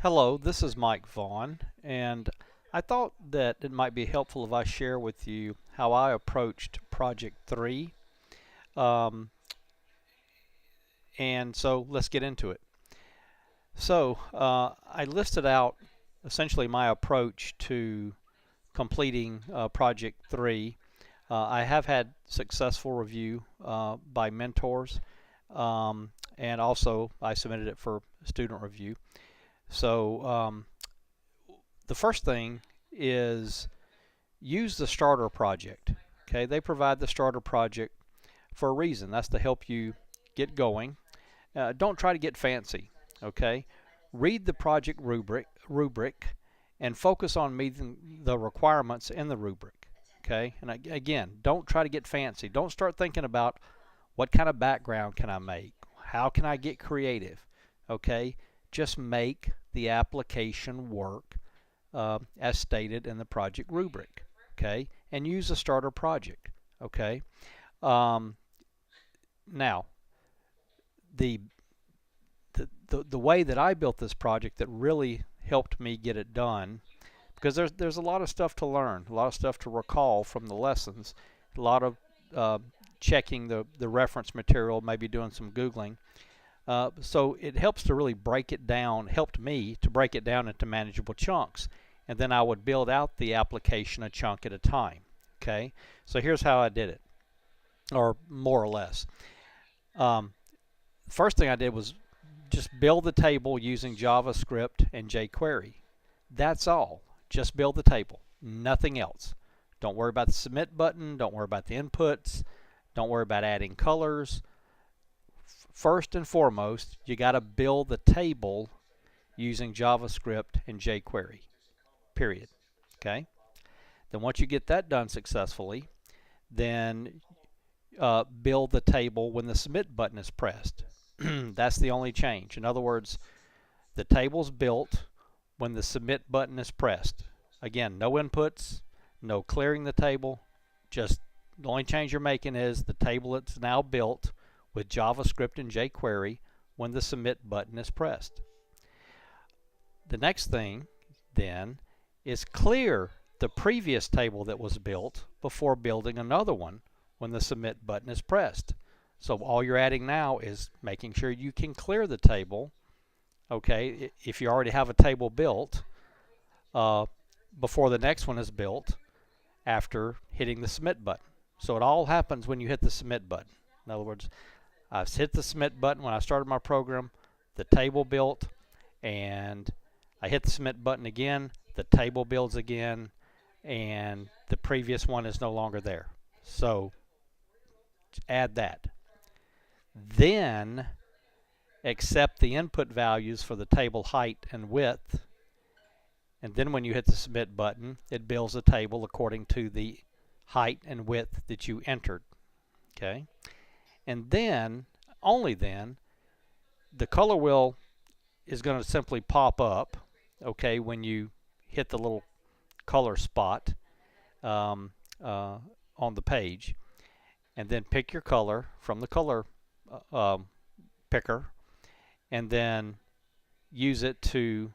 Hello, this is Mike Vaughn, and I thought that it might be helpful if I share with you how I approached Project 3. Um, and so let's get into it. So I listed out essentially my approach to completing Project 3. I have had successful review by mentors, and also I submitted it for student review. So the first thing is use the starter project. Okay, they provide the starter project for a reason. That's to help you get going. Don't try to get fancy. Okay, read the project rubric and focus on meeting the requirements in the rubric. Okay, and again, don't try to get fancy. Don't start thinking about what kind of background can I make? How can I get creative? Okay, just make the application work as stated in the project rubric. Okay, and use a starter project. Okay, um, now the, the way that I built this project that really helped me get it done, because there's a lot of stuff to learn, a lot of stuff to recall from the lessons, a lot of uh, checking the reference material, maybe doing some Googling. So it helps to really break it down, helped me to break it down into manageable chunks. And then I would build out the application a chunk at a time. Okay, so here's how I did it, or more or less. Um, First thing I did was just build the table using JavaScript and jQuery. That's all. Just build the table, nothing else. Don't worry about the submit button, don't worry about the inputs, don't worry about adding colors. First and foremost, you got to build the table using JavaScript and jQuery, period. Okay? Then once you get that done successfully, then build the table when the submit button is pressed. That's the only change. In other words, the table's built when the submit button is pressed. Again, no inputs, no clearing the table, just the only change you're making is the table is now built with JavaScript and jQuery when the submit button is pressed. The next thing then is clear the previous table that was built before building another one when the submit button is pressed. So all you're adding now is making sure you can clear the table. Okay, if you already have a table built before the next one is built after hitting the submit button. So it all happens when you hit the submit button. In other words, I've hit the submit button when I started my program, the table built, and I hit the submit button again, the table builds again, and the previous one is no longer there. So add that. Then accept the input values for the table height and width, and then when you hit the submit button, it builds a table according to the height and width that you entered. Okay, and then, only then, the color wheel is going to simply pop up, okay, when you hit the little color spot um, on the page, and then pick your color from the color picker, and then use it to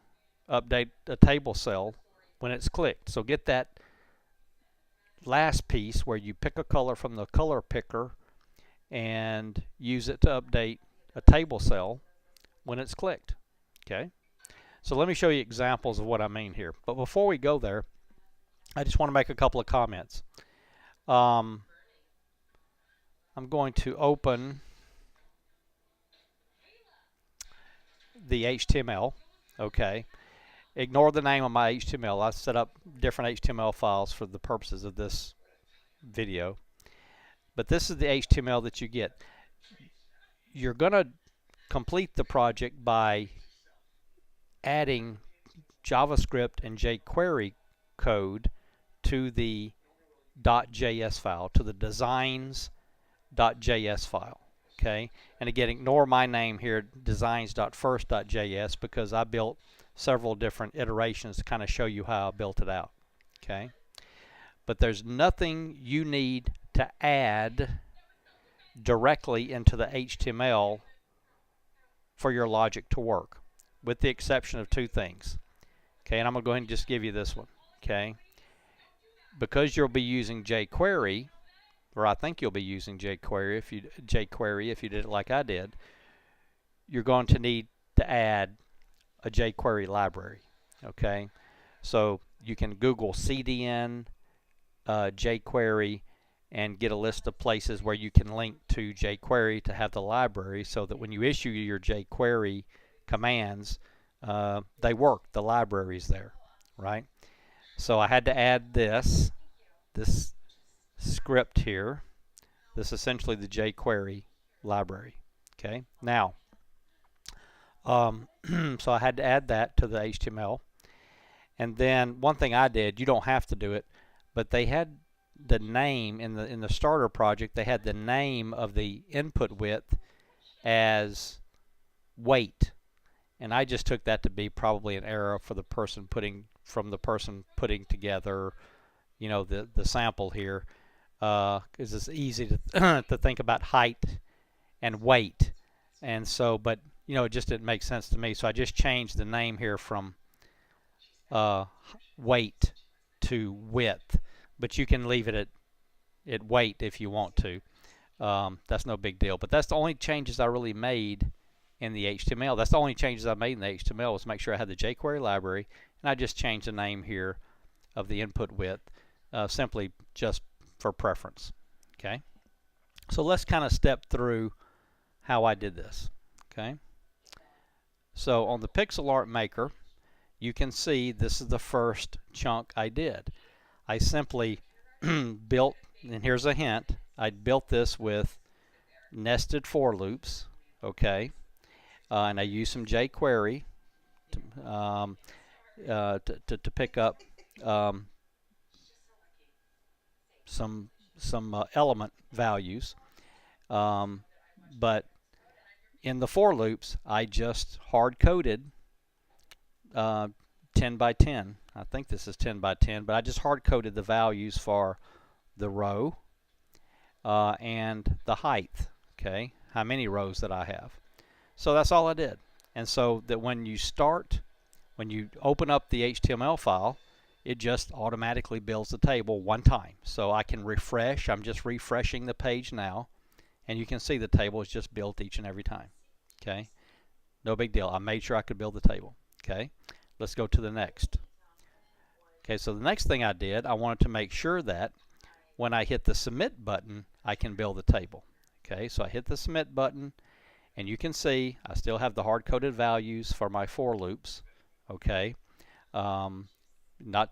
update a table cell when it's clicked. So get that last piece where you pick a color from the color picker and use it to update a table cell when it's clicked. Okay, so let me show you examples of what I mean here. But before we go there, I just want to make a couple of comments. I'm going to open the HTML. Okay, ignore the name of my HTML. I set up different HTML files for the purposes of this video. But this is the HTML that you get. You're going to complete the project by adding JavaScript and jQuery code to the .js file, to the designs.js file. Okay, and again, ignore my name here, designs.first.js, because I built several different iterations to kind of show you how I built it out. Okay, but there's nothing you need to add directly into the HTML for your logic to work. with the exception of two things. Okay, and I'm going to go ahead and just give you this one. Okay, because you'll be using jQuery, or I think you'll be using jQuery if you did it like I did, you're going to need to add a jQuery library. Okay, so you can Google CDN jQuery and get a list of places where you can link to jQuery to have the library, so that when you issue your jQuery commands, they work. The library's there, right? So I had to add this script here. This is essentially the jQuery library. Okay, now so I had to add that to the HTML. And then one thing I did, you don't have to do it, but they had the name in the starter project, they had the name of the input width as weight. And I just took that to be probably an error for the person putting together, you know, the sample here, because it's easy to to think about height and weight, and so, but you know, it just didn't make sense to me, so I just changed the name here from weight to width, but you can leave it at weight if you want to. That's no big deal, but that's the only changes I really made in the HTML. That's the only changes I made in the HTML, was make sure I had the jQuery library, and I just changed the name here of the input width, simply just for preference. Okay, so let's kind of step through how I did this. Okay, so on the Pixel Art Maker, you can see this is the first chunk I did. I simply built, and here's a hint, I built this with nested for loops. Okay, and I used some jQuery to pick up some element values, but in the for loops I just hard coded 10 by 10. I think this is 10 by 10, but I just hard coded the values for the row and the height. Okay, how many rows that I have. So that's all I did. And so that when you open up the HTML file, it just automatically builds the table one time. So I can refresh. I'm just refreshing the page now, and you can see the table is just built each and every time. Okay, no big deal. I made sure I could build the table. Okay, let's go to the next. Okay, so the next thing I did, I wanted to make sure that when I hit the submit button, I can build the table. Okay, so I hit the submit button, and you can see I still have the hard-coded values for my for loops. Okay, not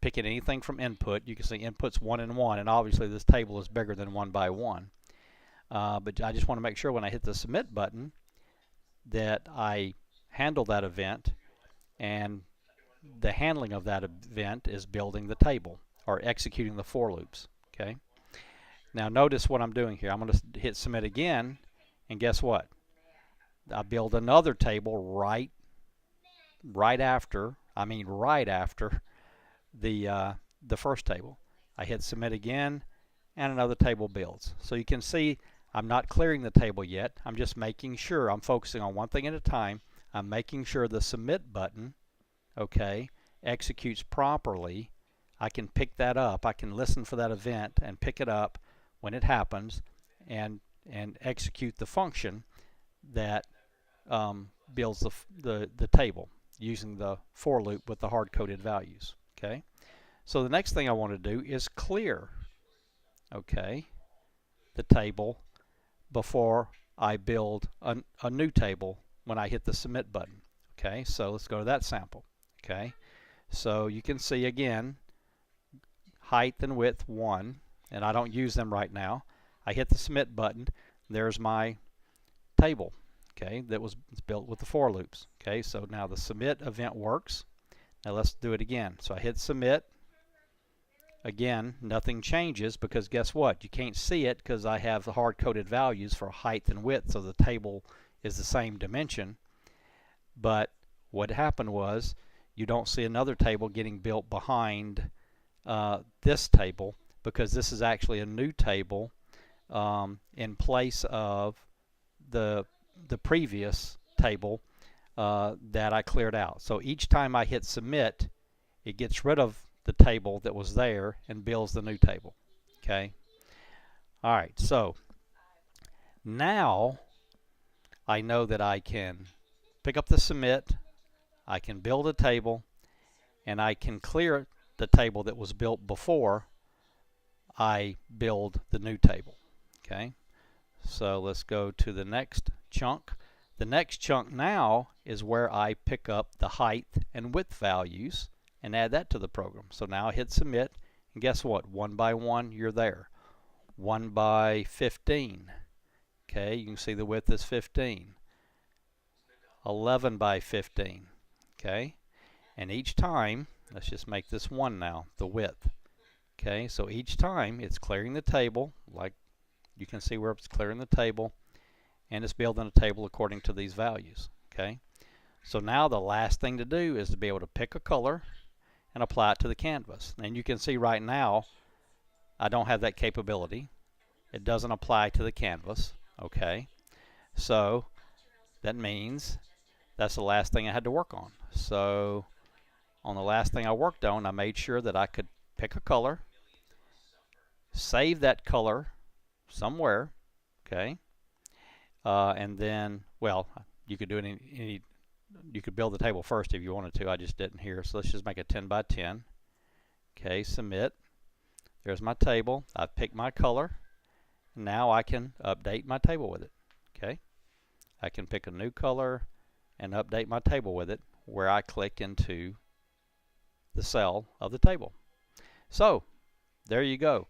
picking anything from input. You can see inputs 1 and 1, and obviously this table is bigger than 1 by 1. But I just want to make sure when I hit the submit button that I handle that event, and the handling of that event is building the table or executing the for loops. Okay, now notice what I'm doing here. I'm going to hit submit again, and guess what? I build another table right after the first table. I hit submit again, and another table builds. So you can see I'm not clearing the table yet. I'm just making sure I'm focusing on one thing at a time. I'm making sure the submit button, okay, executes properly. I can pick that up. I can listen for that event and pick it up when it happens, and execute the function that builds the table using the for loop with the hard-coded values. Okay, so the next thing I want to do is clear, okay, the table before I build a new table when I hit the submit button. Okay, so let's go to that sample. Okay, so you can see again height and width 1, and I don't use them right now. I hit the submit button. There's my table, okay, that was built with the for loops. Okay, so now the submit event works. Now let's do it again. So I hit submit. Again, nothing changes, because guess what? You can't see it because I have the hard-coded values for height and width, so the table is the same dimension. But what happened was you don't see another table getting built behind this table, because this is actually a new table in place of the previous table that I cleared out. So each time I hit submit, it gets rid of the table that was there and builds the new table. Okay. All right. So now I know that I can pick up the submit, I can build a table, and I can clear the table that was built before I build the new table. Okay. So let's go to the next chunk. The next chunk now is where I pick up the height and width values and add that to the program. So now I hit submit, and guess what? One by one, you're there. 1 by 15. Okay, you can see the width is 15. 11 by 15. Okay, and each time, let's just make this 1 now, the width. Okay, so each time it's clearing the table, like you can see where it's clearing the table, and it's building a table according to these values. Okay, so now the last thing to do is to be able to pick a color and apply it to the canvas. And you can see right now I don't have that capability. It doesn't apply to the canvas. Okay, so that means that's the last thing I had to work on. So on the last thing I worked on, I made sure that I could pick a color, save that color somewhere, okay, and then, well, you could do you could build the table first if you wanted to. I just didn't here, so let's just make a 10 by 10. Okay, submit. There's my table. I've picked my color. Now I can update my table with it. Okay, I can pick a new color and update my table with it where I click into the cell of the table. So there you go.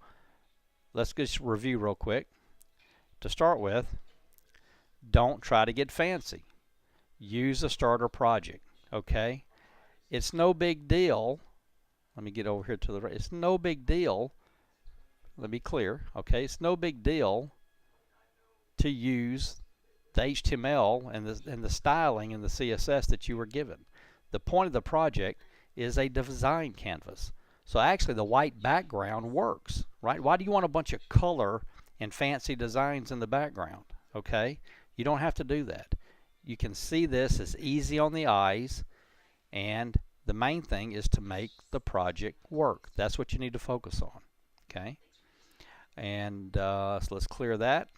Let's just review real quick. To start with, don't try to get fancy. Use a starter project. Okay, it's no big deal. Let me get over here to the right. It's no big deal. Let me clear. Okay, it's no big deal to use the HTML and the styling and the CSS that you were given. The point of the project is a design canvas. So actually the white background works, right? Why do you want a bunch of color and fancy designs in the background? Okay, you don't have to do that. You can see this as easy on the eyes, and the main thing is to make the project work. That's what you need to focus on. Okay, and so let's clear that,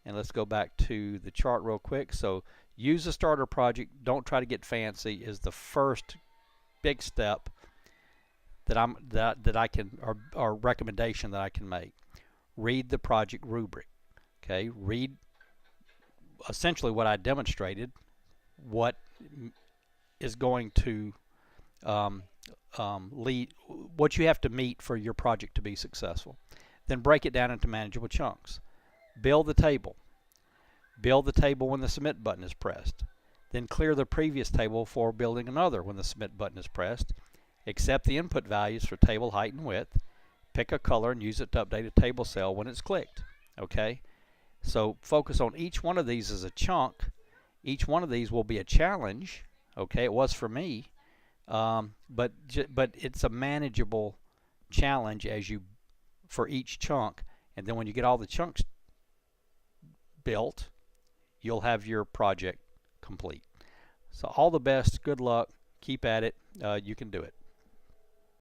and let's go back to the chart real quick. So use a starter project. Don't try to get fancy is the first big step that I can, or recommendation that I can make. Read the project rubric. Okay, read essentially what I demonstrated, what is going to lead, what you have to meet for your project to be successful. Then break it down into manageable chunks. Build the table. Build the table when the submit button is pressed. Then clear the previous table for building another when the submit button is pressed. Accept the input values for table height and width. Pick a color and use it to update a table cell when it's clicked. Okay, so focus on each one of these as a chunk. Each one of these will be a challenge. Okay, it was for me, but it's a manageable challenge as you for each chunk. And then when you get all the chunks built, you'll have your project complete. So all the best. Good luck. Keep at it. You can do it.